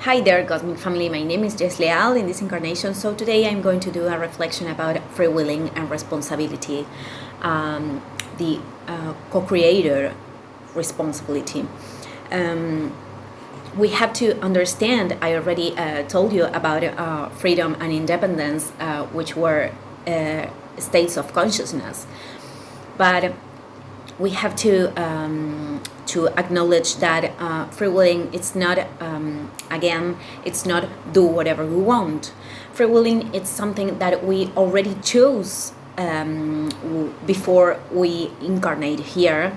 Hi there, Cosmic Family. My name is Jess Leal in this incarnation. So today I'm going to do a reflection about free willing and responsibility, the co-creator responsibility. We have to understand, I already told you about freedom and independence, which were states of consciousness. But we have to acknowledge that free willing, it's not again, it's not do whatever we want. Free willing, it's something that we already chose before we incarnate here.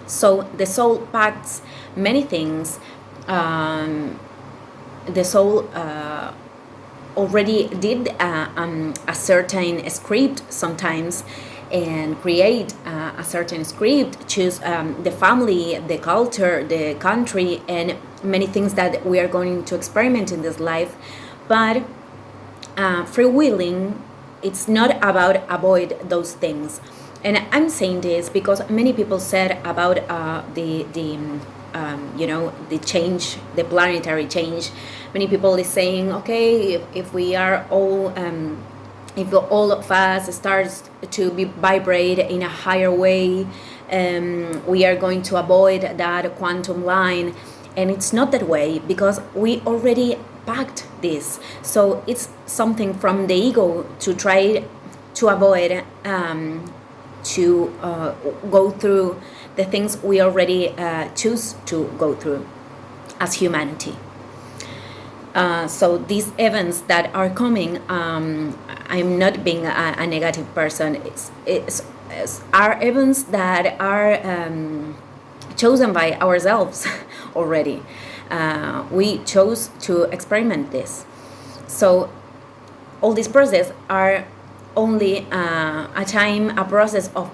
So the soul packs many things. The soul already did a certain script sometimes, and create a certain script, choose the family, the culture, the country, and many things that we are going to experiment in this life. But free willing, it's not about avoid those things. And I'm saying this because many people said about the change, the planetary change. Many people is saying, okay, if we are all if all of us starts to vibrate in a higher way, we are going to avoid that quantum line. And it's not that way, because we already packed this. So it's something from the ego to try to avoid to go through the things we already choose to go through as humanity. So these events that are coming, I'm not being a negative person. It's are events that are chosen by ourselves already. We chose to experiment this. So all these processes are only a process of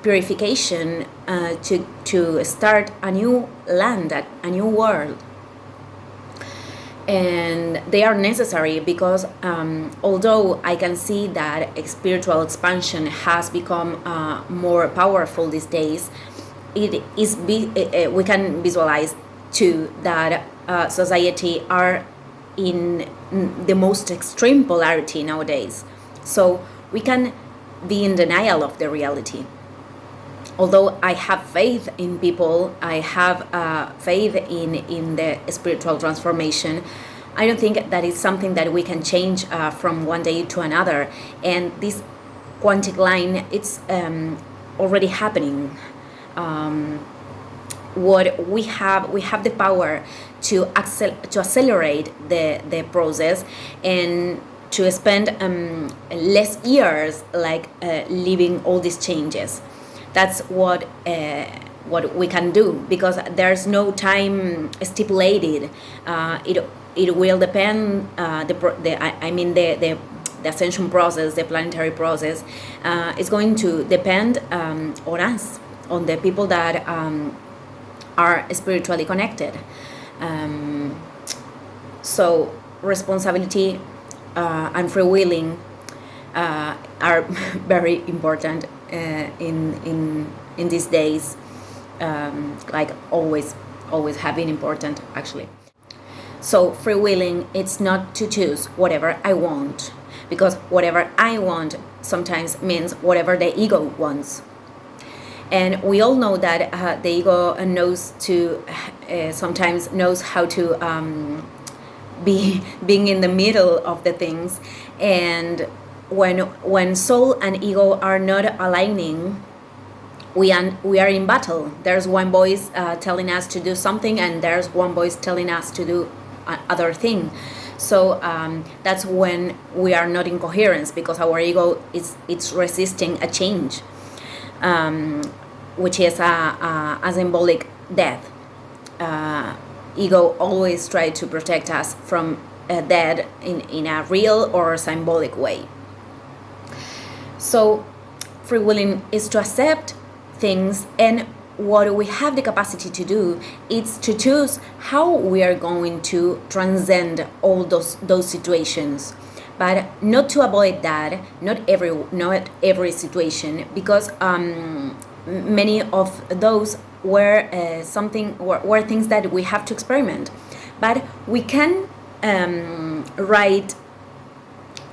purification to start a new land, a new world. And they are necessary because although I can see that spiritual expansion has become more powerful these days, we can visualize too that society are in the most extreme polarity nowadays. So we can be in denial of the reality. Although I have faith in people, I have faith in the spiritual transformation, I don't think that is something that we can change from one day to another. And this quantic line, it's already happening. What we have the power to accelerate the process, and to spend less years living all these changes. That's what we can do, because there's no time stipulated. It will depend. The ascension process, the planetary process, is going to depend on us, on the people that are spiritually connected. So responsibility and free willing are very important in these days, like always have been important, actually. So free willing, it's not to choose whatever I want, because whatever I want sometimes means whatever the ego wants. And we all know that the ego knows to sometimes knows how to being in the middle of the things. And when soul and ego are not aligning, we are in battle. There's one voice telling us to do something, and there's one voice telling us to do other thing. So that's when we are not in coherence, because our ego it's resisting a change, which is a symbolic death. Ego always tries to protect us from death in a real or symbolic way. So free willing is to accept things, and what we have the capacity to do is to choose how we are going to transcend all those situations, but not to avoid that, not every situation, because many of those were things that we have to experiment. but we can write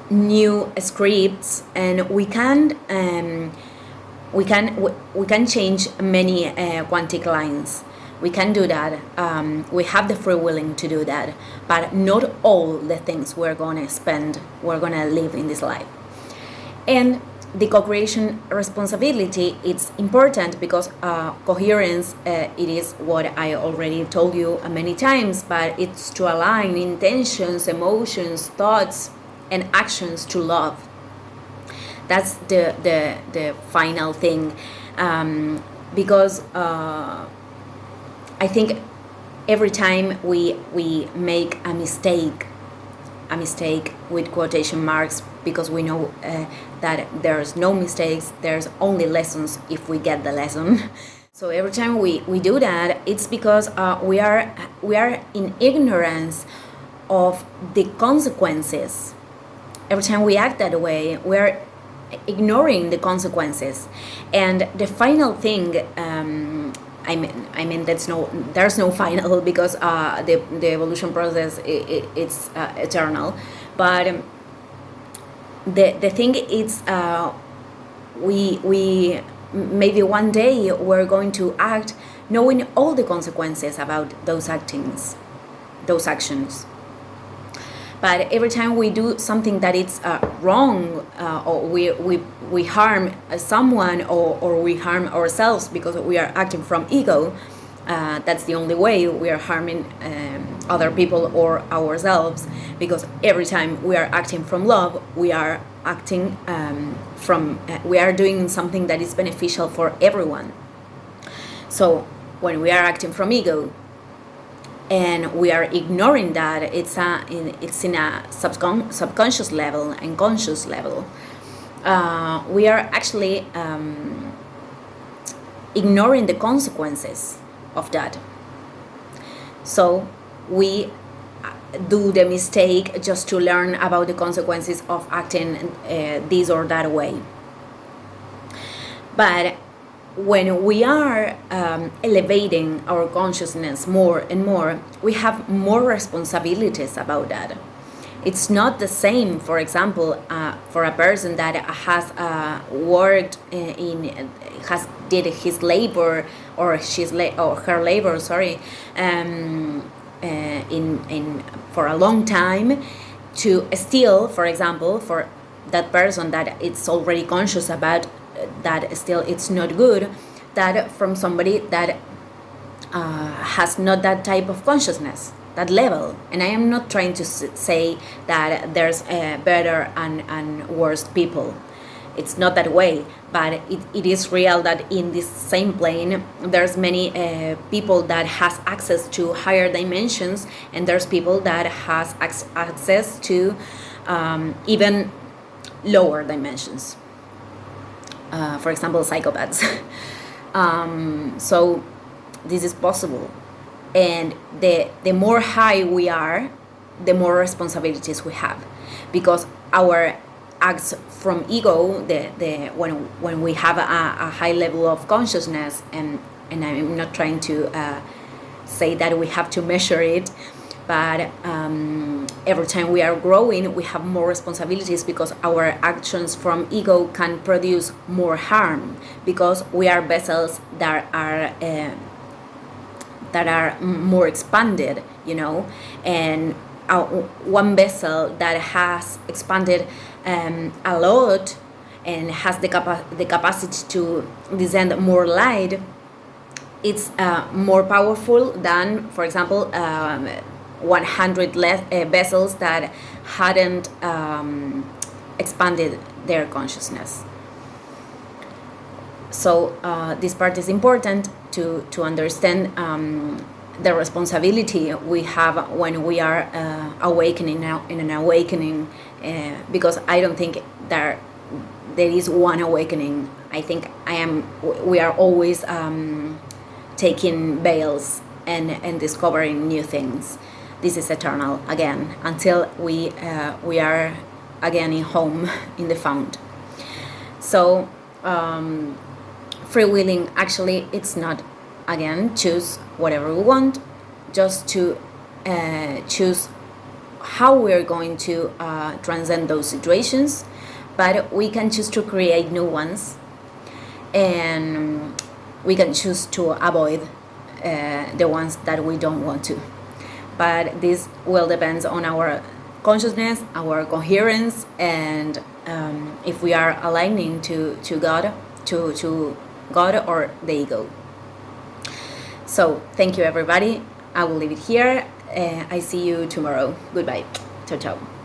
new scripts, and we can change many quantic lines. We can do that. We have the free willing to do that, but not all the things we're gonna live in this life. And the co-creation responsibility, it's important because coherence, it is what I already told you many times, but it's to align intentions, emotions, thoughts, and actions to love. That's the final thing, because I think every time we make a mistake with quotation marks, because we know that there's no mistakes, there's only lessons if we get the lesson. So every time we do that, it's because we are in ignorance of the consequences. Every time we act that way, we are ignoring the consequences. And the final thing, I mean there's no final, because the evolution process, it's eternal. But the thing is, we maybe one day we're going to act knowing all the consequences about those actions. But every time we do something that is wrong, or we harm someone, or we harm ourselves because we are acting from ego, that's the only way we are harming other people or ourselves. Because every time we are acting from love, we are acting we are doing something that is beneficial for everyone. So when we are acting from ego, and we are ignoring that, it's in a subconscious level and conscious level. We are actually ignoring the consequences of that. So we do the mistake just to learn about the consequences of acting this or that way. But when we are elevating our consciousness more and more, we have more responsibilities about that. It's not the same, for example, for a person that has worked did his labor or her labor, in for a long time, to still, for example, for that person that it's already conscious about that still it's not good, that from somebody that has not that type of consciousness, that level. And I am not trying to say that there's better and worse people. It's not that way, but it is real that in this same plane there's many people that has access to higher dimensions, and there's people that has access to even lower dimensions. For example, psychopaths. So this is possible, and the more high we are, the more responsibilities we have, because our acts from ego, when we have a high level of consciousness, and I'm not trying to say that we have to measure it, but every time we are growing, we have more responsibilities, because our actions from ego can produce more harm, because we are vessels that are more expanded, and one vessel that has expanded a lot and has the capacity to descend more light, it's more powerful than, for example, 100 vessels that hadn't expanded their consciousness. So this part is important to understand the responsibility we have when we are awakening now in an awakening, because I don't think there is one awakening. I think we are always taking veils and discovering new things. This is eternal again, until we are again in home in the fount. So free willing, actually, it's not, again, choose whatever we want, just to choose how we're going to transcend those situations, but we can choose to create new ones, and we can choose to avoid the ones that we don't want to. But this will depend on our consciousness, our coherence, and if we are aligning to God, to God or the ego. So thank you, everybody. I will leave it here. I see you tomorrow. Goodbye. Ciao, ciao.